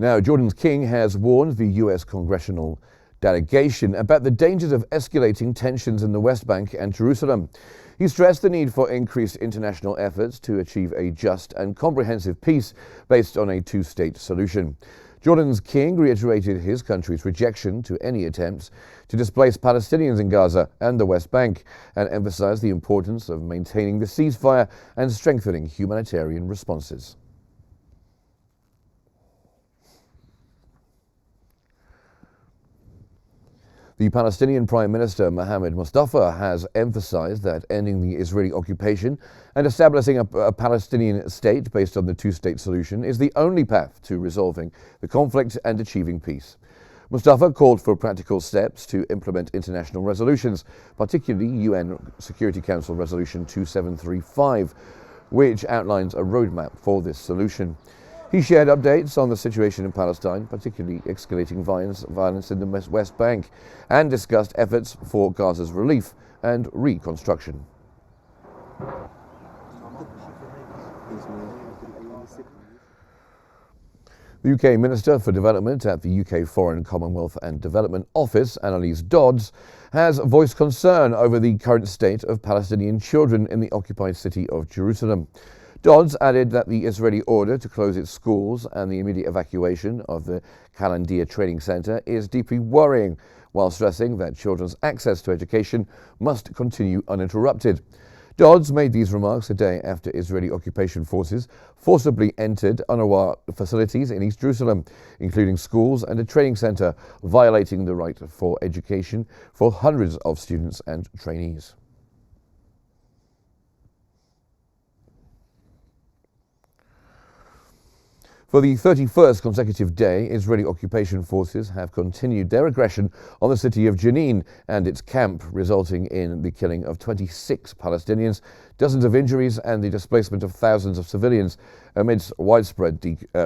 Now, Jordan's king has warned the U.S. congressional delegation about the dangers of escalating tensions in the West Bank and Jerusalem. He stressed the need for increased international efforts to achieve a just and comprehensive peace based on a two-state solution. Jordan's king reiterated his country's rejection to any attempts to displace Palestinians in Gaza and the West Bank, and emphasized the importance of maintaining the ceasefire and strengthening humanitarian responses. The Palestinian Prime Minister Mohammed Mustafa has emphasized that ending the Israeli occupation and establishing a Palestinian state based on the two-state solution is the only path to resolving the conflict and achieving peace. Mustafa called for practical steps to implement international resolutions, particularly UN Security Council Resolution 2735, which outlines a roadmap for this solution. He shared updates on the situation in Palestine, particularly escalating violence in the West Bank, and discussed efforts for Gaza's relief and reconstruction. The UK Minister for Development at the UK Foreign, Commonwealth and Development Office, Annalise Dodds, has voiced concern over the current state of Palestinian children in the occupied city of Jerusalem. Dodds added that the Israeli order to close its schools and the immediate evacuation of the Kalandia Training Center is deeply worrying, while stressing that children's access to education must continue uninterrupted. Dodds made these remarks a day after Israeli occupation forces forcibly entered UNRWA facilities in East Jerusalem, including schools and a training center, violating the right for education for hundreds of students and trainees. For the 31st consecutive day, Israeli occupation forces have continued their aggression on the city of Jenin and its camp, resulting in the killing of 26 Palestinians, dozens of injuries, and the displacement of thousands of civilians amidst widespread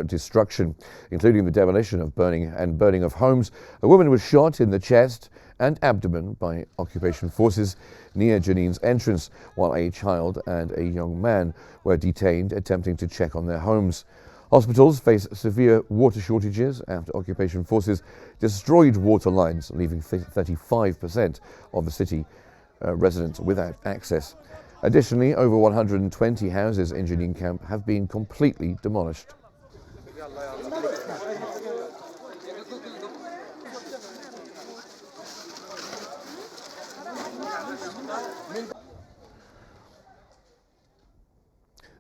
destruction, including the demolition of burning of homes. A woman was shot in the chest and abdomen by occupation forces near Jenin's entrance, while a child and a young man were detained attempting to check on their homes. Hospitals face severe water shortages after occupation forces destroyed water lines, leaving 35% of the city residents without access. Additionally, over 120 houses in Jenin camp have been completely demolished.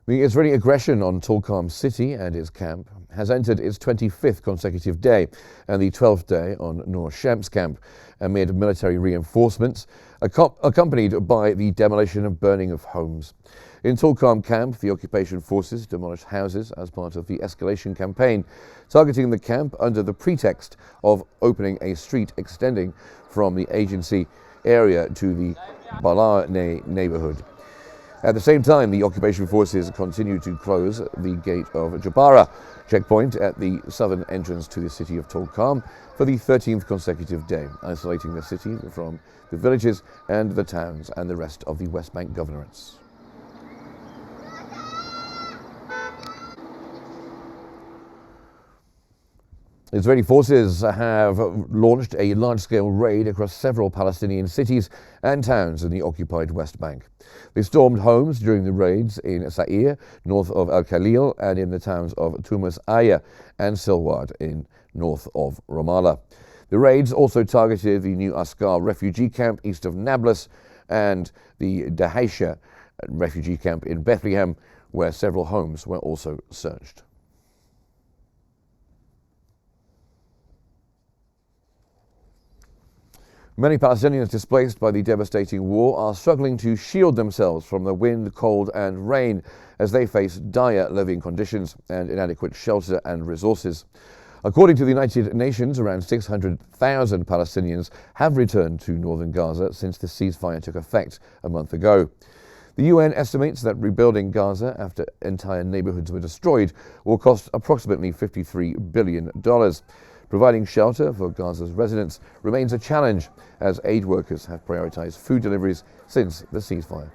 The Israeli aggression on Tulkarm city and its camp has entered its 25th consecutive day and the 12th day on Nur Shams camp, amid military reinforcements accompanied by the demolition and burning of homes. In Tulkarm camp, the occupation forces demolished houses as part of the escalation campaign, targeting the camp under the pretext of opening a street extending from the agency area to the Balane neighborhood. At the same time, the occupation forces continue to close the gate of Jabara checkpoint at the southern entrance to the city of Tulkarm for the 13th consecutive day, isolating the city from the villages and the towns and the rest of the West Bank governorates. Israeli forces have launched a large-scale raid across several Palestinian cities and towns in the occupied West Bank. They stormed homes during the raids in Sa'ir, north of Al-Khalil, and in the towns of Tumas Aya and Silwad in north of Ramallah. The raids also targeted the New Askar refugee camp east of Nablus and the Dahaisha refugee camp in Bethlehem, where several homes were also searched. Many Palestinians displaced by the devastating war are struggling to shield themselves from the wind, cold and rain as they face dire living conditions and inadequate shelter and resources. According to the United Nations, around 600,000 Palestinians have returned to northern Gaza since the ceasefire took effect a month ago. The UN estimates that rebuilding Gaza after entire neighborhoods were destroyed will cost approximately $53 billion. Providing shelter for Gaza's residents remains a challenge as aid workers have prioritized food deliveries since the ceasefire.